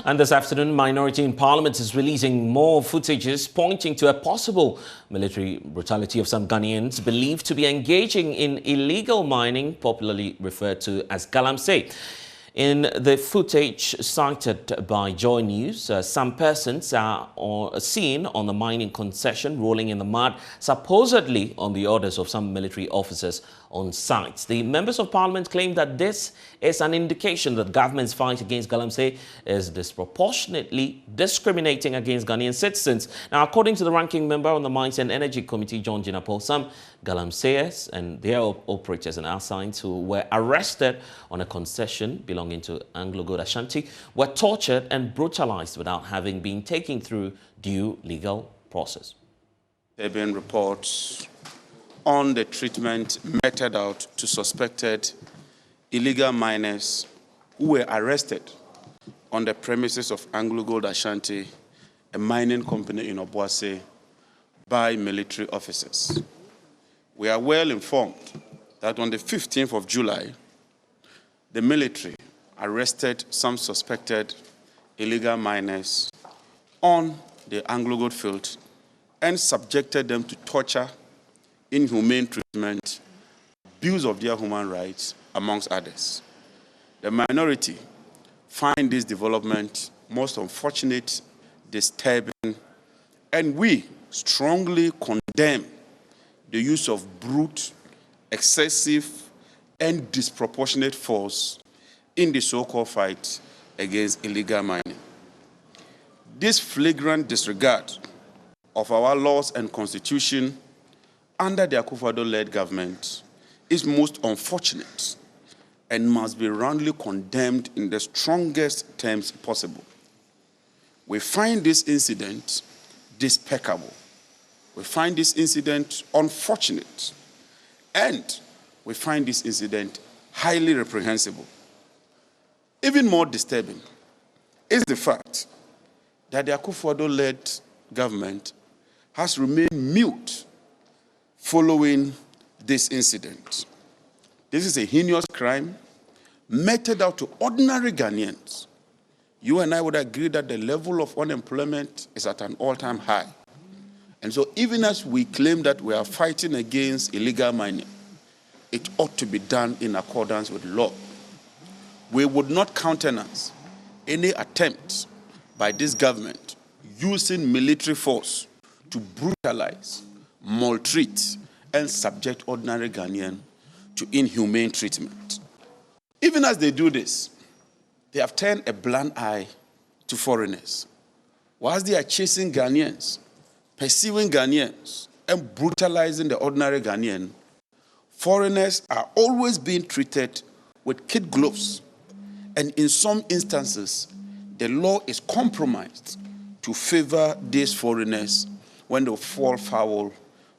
And this afternoon, Minority in Parliament is releasing more footages pointing to a possible military brutality of some Ghanaians believed to be engaging in illegal mining, popularly referred to as galamsey. In the footage cited by Joy News, some persons are seen on the mining concession rolling in the mud, supposedly on the orders of some military officers on site. The members of parliament claim that this is an indication that government's fight against galamsey is disproportionately discriminating against Ghanaian citizens. Now, according to the ranking member on the Mines and Energy Committee, John Jinapo, some galamseyers and their operators and assigns who were arrested on a concession belonging to Anglo-Gold Ashanti were tortured and brutalized without having been taken through due legal process. There have been reports on the treatment meted out to suspected illegal miners who were arrested on the premises of Anglo-Gold Ashanti, a mining company in Obuasi, by military officers. We are well informed that on the 15th of July, the military arrested some suspected illegal miners on the Anglo-Gold field and subjected them to torture, inhumane treatment, abuse of their human rights, amongst others. The minority find this development most unfortunate, disturbing, and we strongly condemn the use of brute, excessive, and disproportionate force in the so-called fight against illegal mining. This flagrant disregard of our laws and constitution under the Akufo-Addo-led government is most unfortunate and must be roundly condemned in the strongest terms possible. We find this incident despicable. We find this incident unfortunate, and we find this incident highly reprehensible. Even more disturbing is the fact that the Akufo-Addo-led government has remained mute following this incident. This is a heinous crime meted out to ordinary Ghanaians. You and I would agree that the level of unemployment is at an all-time high. And so even as we claim that we are fighting against illegal mining, it ought to be done in accordance with law. We would not countenance any attempt by this government using military force to brutalize, maltreat, and subject ordinary Ghanaians to inhumane treatment. Even as they do this, they have turned a blind eye to foreigners. Whilst they are chasing Ghanaians, pursuing Ghanaians, and brutalizing the ordinary Ghanaian, foreigners are always being treated with kid gloves. And in some instances, the law is compromised to favor these foreigners when they fall foul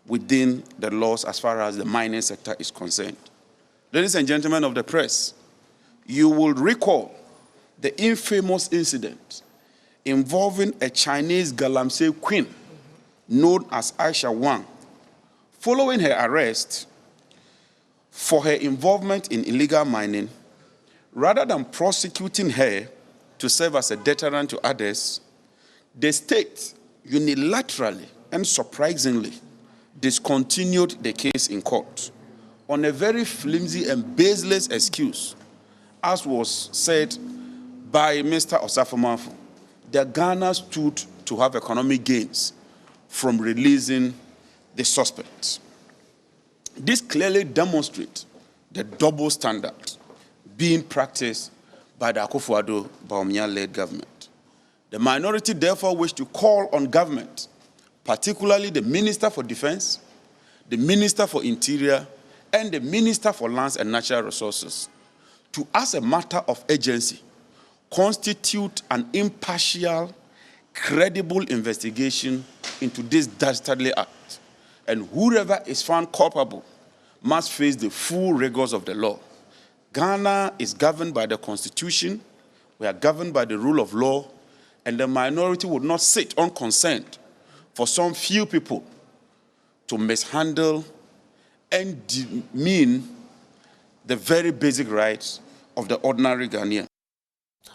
within the laws as far as the mining sector is concerned. Ladies and gentlemen of the press, you will recall the infamous incident involving a Chinese galamsey queen known as Aisha Wang. Following her arrest for her involvement in illegal mining, rather than prosecuting her to serve as a deterrent to others, the state unilaterally and surprisingly discontinued the case in court on a very flimsy and baseless excuse, as was said by Mr. Osafo-Maafo, that Ghana stood to have economic gains from releasing the suspects. This clearly demonstrates the double standard being practiced by the Akufo-Addo-Bawumia-led government. The minority therefore wish to call on government, particularly the Minister for Defense, the Minister for Interior, and the Minister for Lands and Natural Resources, to, as a matter of urgency, constitute an impartial, credible investigation into this dastardly act, and whoever is found culpable must face the full rigors of the law. Ghana is governed by the Constitution, we are governed by the rule of law, and the minority would not sit unconcerned for some few people to mishandle and demean the very basic rights of the ordinary Ghanaian.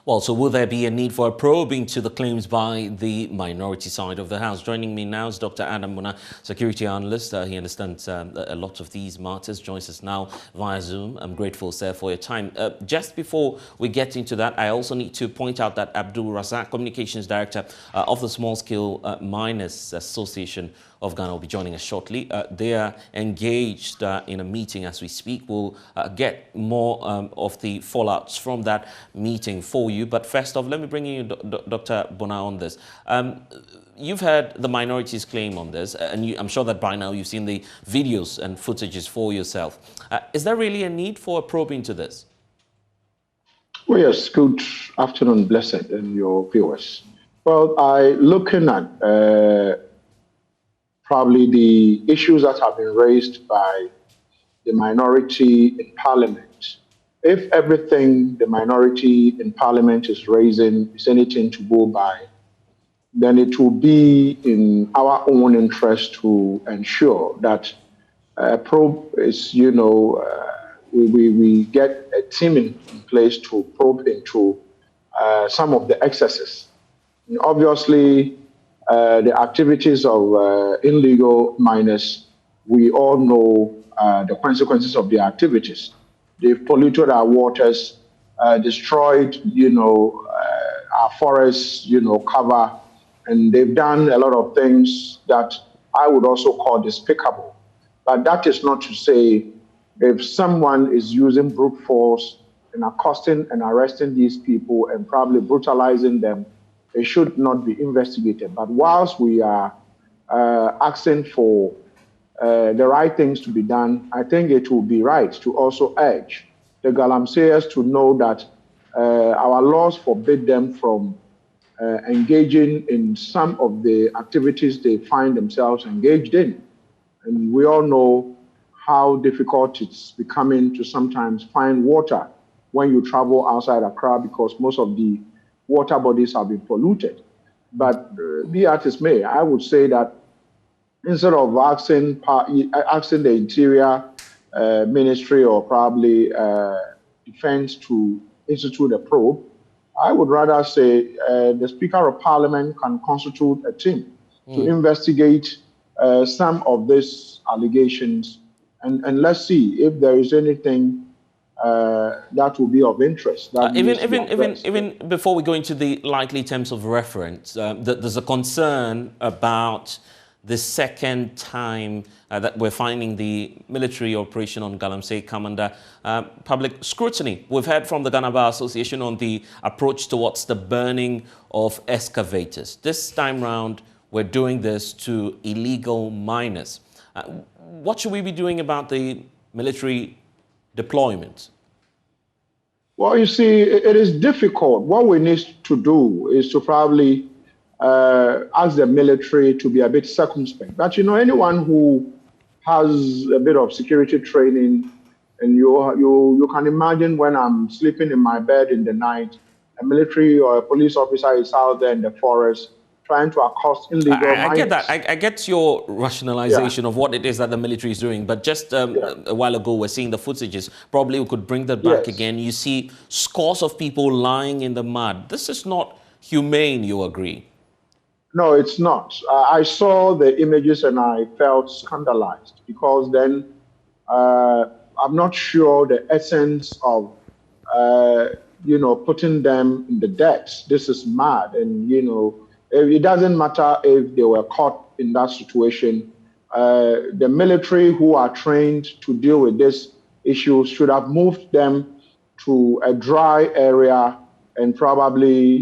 Well, so will there be a need for a probe into the claims by the minority side of the House? Joining me now is Dr. Adam Muna, security analyst. He understands a lot of these matters, joins us now via Zoom. I'm grateful, sir, for your time. Just before we get into that, I also need to point out that Abdul Razak, Communications Director of the Small Scale Miners Association of Ghana, will be joining us shortly. They are engaged in a meeting as we speak. We'll get more of the fallouts from that meeting for you. But first off, let me bring you Dr. Bona on this. You've heard the minorities' claim on this, and I'm sure that by now you've seen the videos and footages for yourself. Is there really a need for a probe into this? Well, yes, good afternoon, Blessed, and your viewers. Well, looking at probably the issues that have been raised by the minority in Parliament. If everything the minority in Parliament is raising is anything to go by, then it will be in our own interest to ensure that a probe is, we get a team in place to probe into some of the excesses. And obviously, the activities of illegal miners, we all know the consequences of their activities. They've polluted our waters, destroyed, our forests, cover, and they've done a lot of things that I would also call despicable. But that is not to say if someone is using brute force and accosting and arresting these people and probably brutalizing them, it should not be investigated. But whilst we are asking for the right things to be done, I think it will be right to also urge the galamseyers to know that our laws forbid them from engaging in some of the activities they find themselves engaged in. And we all know how difficult it's becoming to sometimes find water when you travel outside Accra because most of the water bodies have been polluted. But be as it may, I would say that instead of asking the Interior Ministry or probably Defense to institute a probe, I would rather say the Speaker of Parliament can constitute a team to investigate some of these allegations, and let's see if there is anything that will be of interest. Even before we go into the likely terms of reference, there's a concern about the second time that we're finding the military operation on Galamsey come under public scrutiny. We've heard from the Ghana Bar Association on the approach towards the burning of excavators. This time round, we're doing this to illegal miners. What should we be doing about the military deployment? Well, you see, it is difficult. What we need to do is to probably ask the military to be a bit circumspect. But anyone who has a bit of security training, and you can imagine when I'm sleeping in my bed in the night, a military or a police officer is out there in the forest trying to accost illegal miners. I get that. I get your rationalization of what it is that the military is doing. But just a while ago, we're seeing the footages. Probably we could bring that back again. You see scores of people lying in the mud. This is not humane, you agree? No, it's not. I saw the images and I felt scandalized because then I'm not sure the essence of, putting them in the depths. This is mad. And, it doesn't matter if they were caught in that situation. The military who are trained to deal with this issue should have moved them to a dry area and probably,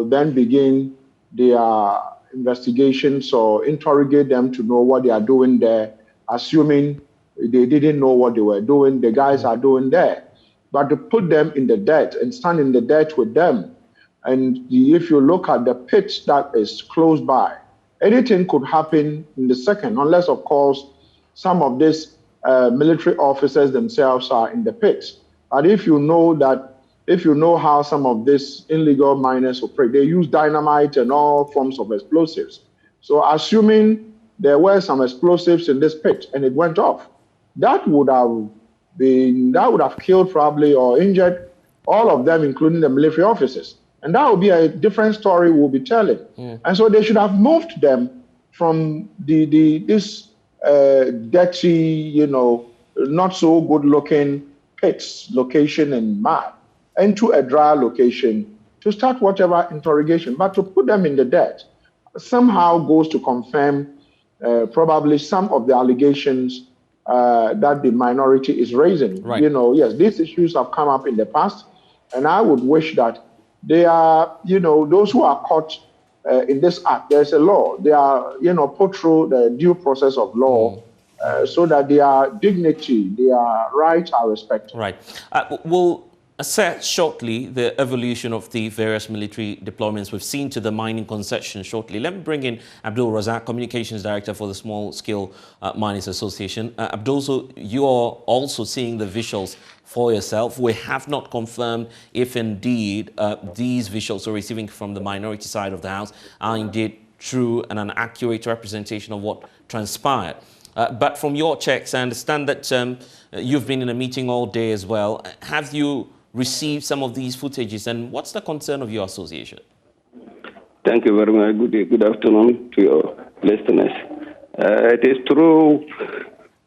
then begin their investigations or interrogate them to know what they are doing there, assuming they didn't know what they were doing, the guys are doing there. But to put them in the dirt and stand in the dirt with them, and if you look at the pit that is close by, anything could happen in the second, unless, of course, some of these military officers themselves are in the pit. But if you know how some of these illegal miners operate, they use dynamite and all forms of explosives. So assuming there were some explosives in this pit and it went off, that would have killed probably or injured all of them, including the military officers. And that will be a different story we'll be telling. And so they should have moved them from this dirty, not so good-looking pits location in mud into a dry location to start whatever interrogation. But to put them in the dirt somehow goes to confirm probably some of the allegations that the minority is raising. Right. Yes, these issues have come up in the past, and I would wish that they are, those who are caught in this act, there's a law. They are, put through the due process of law so that their dignity, their rights are respected. Right. We'll assess shortly the evolution of the various military deployments we've seen to the mining concession shortly. Let me bring in Abdul Razak, Communications Director for the Small Scale Miners Association. Abdul, so you are also seeing the visuals for yourself. We have not confirmed if indeed these visuals we're receiving from the minority side of the House are indeed true and an accurate representation of what transpired. But from your checks, I understand that you've been in a meeting all day as well. Have you received some of these footages, and what's the concern of your association? Thank you very much. Good afternoon to your listeners. It is true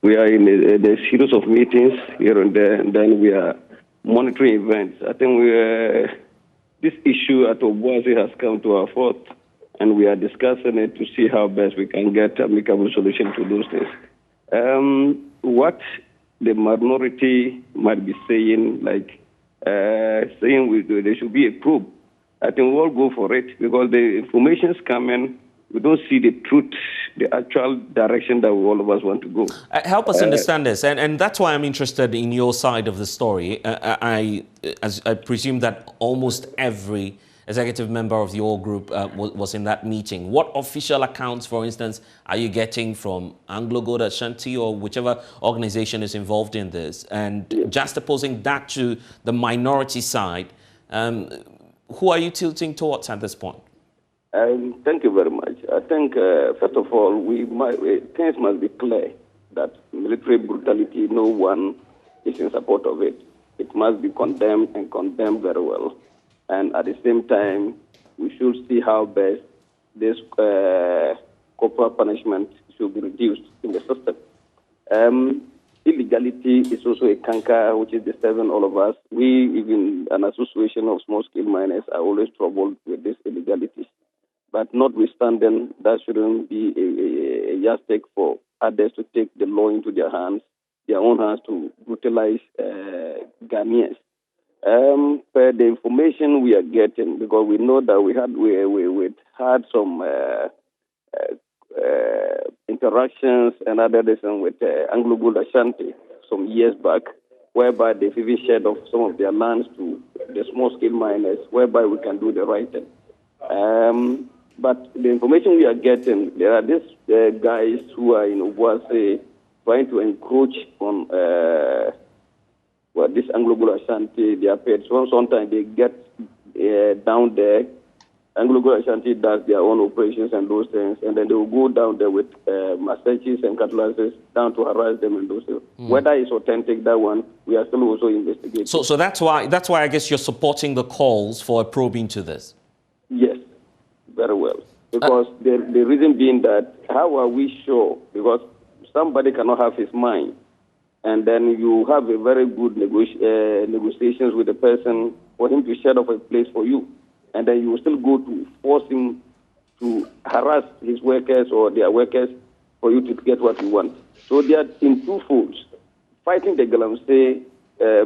we are in a series of meetings here and there, and then we are monitoring events. I think this issue at Obuasi has come to our fore, and we are discussing it to see how best we can get an amicable solution to those things. What the minority might be saying, like saying there should be a probe, I think we'll go for it because the information is coming. We don't see the truth, the actual direction that all of us want to go. Help us understand this, and that's why I'm interested in your side of the story. I presume that almost every executive member of your group was in that meeting. What official accounts, for instance, are you getting from AngloGold Ashanti or whichever organization is involved in this? And just opposing that to the minority side, who are you tilting towards at this point? Thank you very much. I think, first of all, things must be clear that military brutality, no one is in support of it. It must be condemned and condemned very well. And at the same time, we should see how best this corporal punishment should be reduced in the system. Illegality is also a canker which is disturbing all of us. We, even an association of small-scale miners, are always troubled with this illegality. But notwithstanding, that shouldn't be a yardstick for others to take the law into their own hands to brutalize Ghanaians. Per the information we are getting, because we know that we had some interactions and other things with AngloGold Ashanti some years back, whereby they've even shared off some of their lands to the small-scale miners, whereby we can do the right thing. But the information we are getting, there are these guys who are in Obuasi trying to encroach on this AngloGold Ashanti. They are paid. So sometimes they get down there. AngloGold Ashanti does their own operations and those things, and then they will go down there with machetes and cutlasses down to harass them and those things. Whether it's authentic, that one, we are still also investigating. So that's why I guess you're supporting the calls for a probe into this. Yes, very well. Because the reason being that, how are we sure? Because somebody cannot have his mind, and then you have a very good negotiations with the person for him to shed off a place for you, and then you will still go to force him to harass his workers or their workers for you to get what you want. So they are in two folds. Fighting the galamsey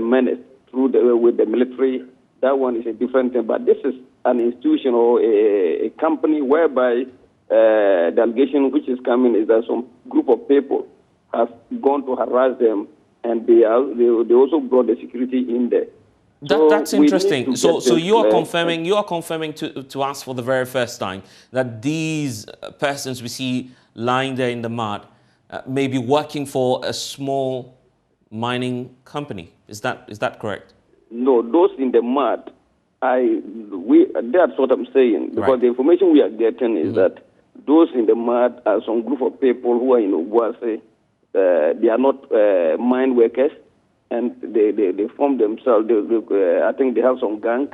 menace with the military, that one is a different thing. But this is an institution or a company whereby the allegation which is coming is that some group of people have gone to harass them, and they also brought the security in there. That's interesting. So you are confirming to us for the very first time that these persons we see lying there in the mud may be working for a small mining company. Is that correct? No, those in the mud, that's what I'm saying. Because right. The information we are getting is that those in the mud are some group of people who are in Obuasi. They are not mine workers. and they form themselves. I think they have some gang,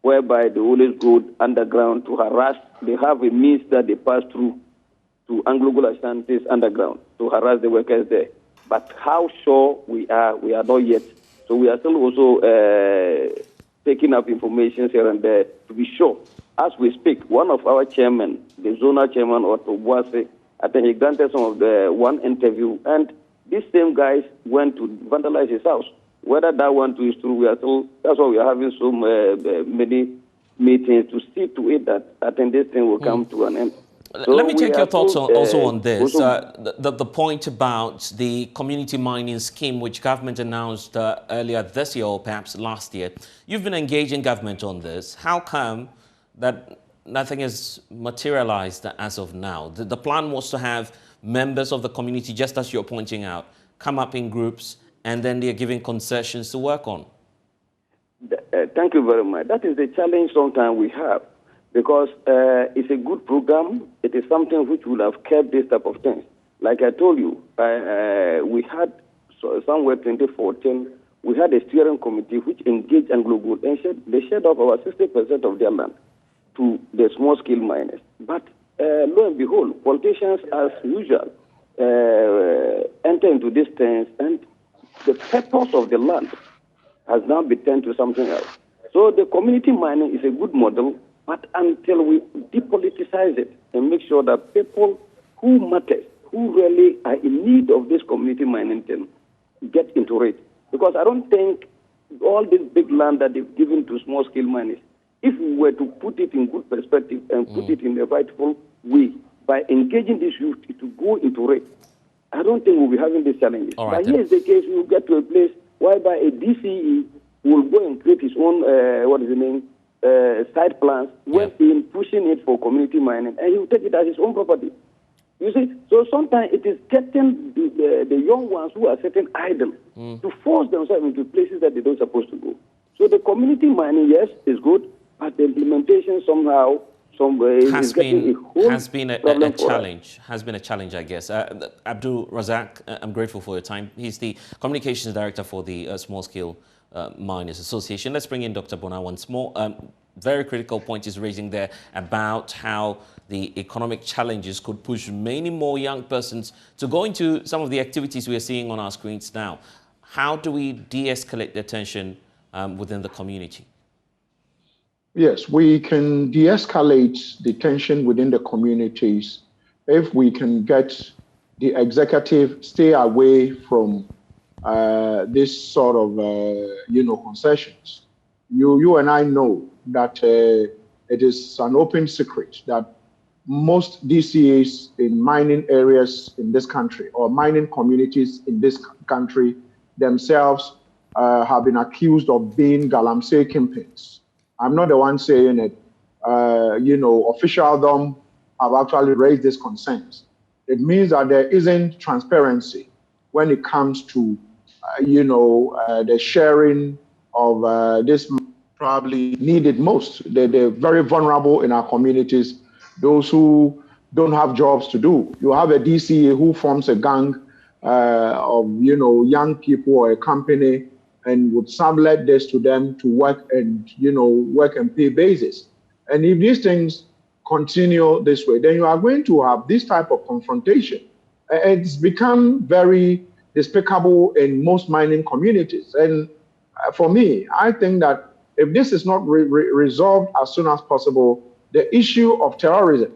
whereby they always go underground to harass. They have a means that they pass through to Anglo Ashanti's underground to harass the workers there. But how sure we are not yet. So we are still also taking up information here and there to be sure. As we speak, one of our chairmen, the zonal chairman, Otto Boise, I think he granted some of the one interview, and these same guys went to vandalize his house. Whether that one too is true, we are still. That's why we are having so many meetings to see to it that I think this thing will come to an end. So let me take your thoughts also on this. Also, the point about the community mining scheme, which government announced earlier this year or perhaps last year. You've been engaging government on this. How come that nothing is materialized as of now? The plan was to have members of the community, just as you're pointing out, come up in groups, and then they're giving concessions to work on. Thank you very much. That is the challenge sometimes we have, because it's a good program. It is something which would have kept this type of things. Like I told you, we had somewhere 2014, we had a steering committee which engaged AngloGold, and they shared off about 60% of their land to the small-scale miners. But lo and behold, politicians, as usual, enter into these things, and the purpose of the land has now been turned to something else. So the community mining is a good model, but until we depoliticize it and make sure that people who matter, who really are in need of this community mining thing, get into it. Because I don't think all this big land that they've given to small-scale miners, if we were to put it in good perspective and put it in the rightful way, by engaging this youth to go into it, I don't think we'll be having these challenges. Right, but here's the case: we'll get to a place whereby a DCE will go and create his own, side plans, when in pushing it for community mining, and he will take it as his own property. You see? So sometimes it is getting the young ones who are sitting idle to force themselves into places that they don't supposed to go. So the community mining, yes, is good, but the implementation somehow has been a challenge. Has been a challenge, I guess. Abdul Razak, I'm grateful for your time. He's the communications director for the Small Scale Miners Association. Let's bring in Dr. Bona once more. Very critical point is raising there about how the economic challenges could push many more young persons to go into some of the activities we are seeing on our screens now. How do we de-escalate the tension within the community? Yes, we can de-escalate the tension within the communities if we can get the executive stay away from this sort of, concessions. You and I know that it is an open secret that most DCAs in mining areas in this country or mining communities in this country themselves have been accused of being galamsey kingpins. I'm not the one saying it. Officialdom have actually raised these concerns. It means that there isn't transparency when it comes to, the sharing of this probably needed most. They're very vulnerable in our communities, those who don't have jobs to do. You have a DCA who forms a gang of, young people or a company and would sublet this to them to work and, work and pay basis. And if these things continue this way, then you are going to have this type of confrontation. It's become very despicable in most mining communities. And for me, I think that if this is not resolved as soon as possible, the issue of terrorism,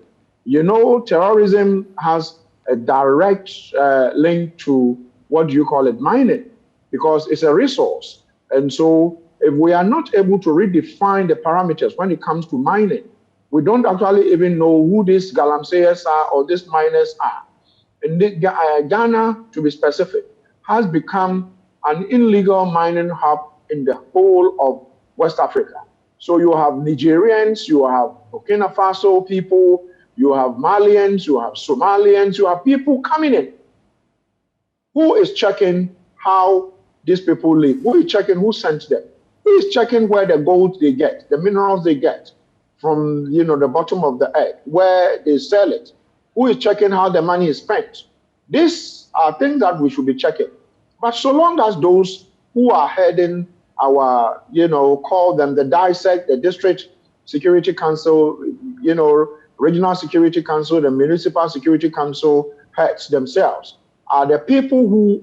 terrorism has a direct link to mining, because it's a resource. And so if we are not able to redefine the parameters when it comes to mining, we don't actually even know who these galamseyers are or these miners are. And Ghana, to be specific, has become an illegal mining hub in the whole of West Africa. So you have Nigerians, you have Burkina Faso people, you have Malians, you have Somalians, you have people coming in. Who is checking how these people live? Who is checking who sent them? Who is checking where the gold they get, the minerals they get from, the bottom of the earth, where they sell it? Who is checking how the money is spent? These are things that we should be checking. But so long as those who are heading our, call them the DISEC, the District Security Council, Regional Security Council, the Municipal Security Council heads themselves, are the people who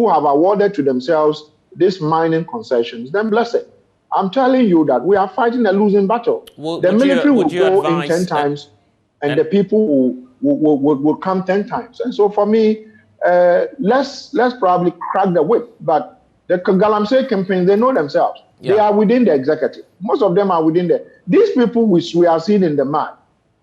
have awarded to themselves these mining concessions. Then bless it. I'm telling you that we are fighting a losing battle. The military will go in 10 times, and the people will come 10 times. And so for me, let's probably crack the whip. But the galamsey campaigns, they know themselves. Yeah. They are within the executive. Most of them are within the. These people which we are seeing in the mud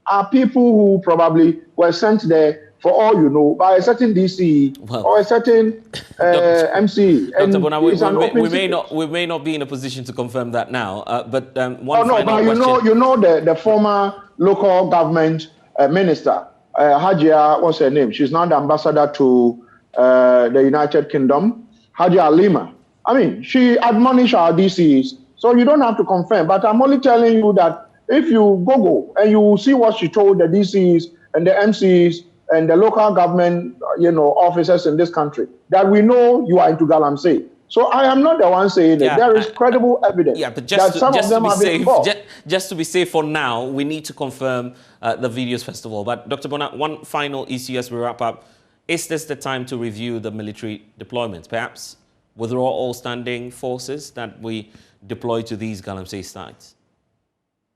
are people who probably were sent there, for all you know, by a certain DC or a certain MC. Dr. Bona, we may not be in a position to confirm that now. But one final question. You know the former local government minister, Hajia, what's her name? She's now the ambassador to the United Kingdom, Hajia Lima. I mean, she admonished our DCs, so you don't have to confirm. But I'm only telling you that if you Google and you see what she told the DCs and the MCs and the local government, officers in this country, that we know you are into galamsey. So I am not the one saying it. There is credible evidence but that some of them have been involved. Just to be safe for now, we need to confirm the videos first of all. But Dr. Bona, one final issue as we wrap up. Is this the time to review the military deployments? Perhaps withdraw all standing forces that we deploy to these galamsey sites?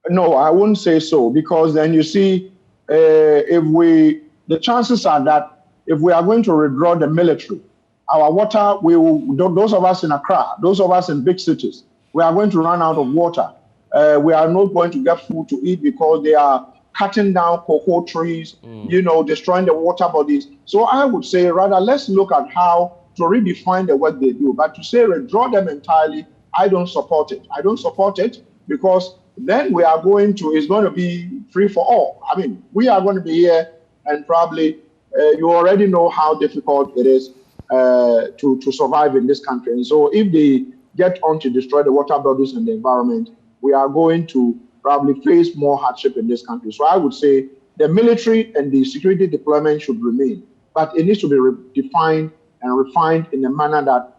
No, I wouldn't say so, because then you see, the chances are that if we are going to withdraw the military, our water those of us in Accra, those of us in big cities, we are going to run out of water. We are not going to get food to eat because they are cutting down cocoa trees, destroying the water bodies. So I would say rather let's look at how to redefine the work they do. But to say withdraw them entirely, I don't support it. I don't support it because then it's going to be free for all. I mean, we are going to be here and probably you already know how difficult it is to survive in this country. And so if they get on to destroy the water bodies and the environment, we are going to probably face more hardship in this country. So I would say the military and the security deployment should remain, but it needs to be defined and refined in a manner that,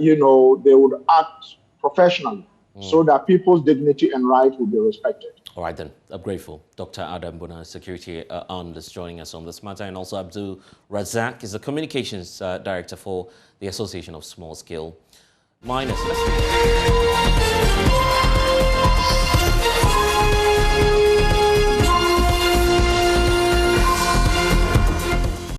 they would act professionally so that people's dignity and rights will be respected. All right, then. I'm grateful. Dr. Adam Bona, security analyst, joining us on this matter, and also Abdul Razak is the communications director for the Association of Small Scale Miners.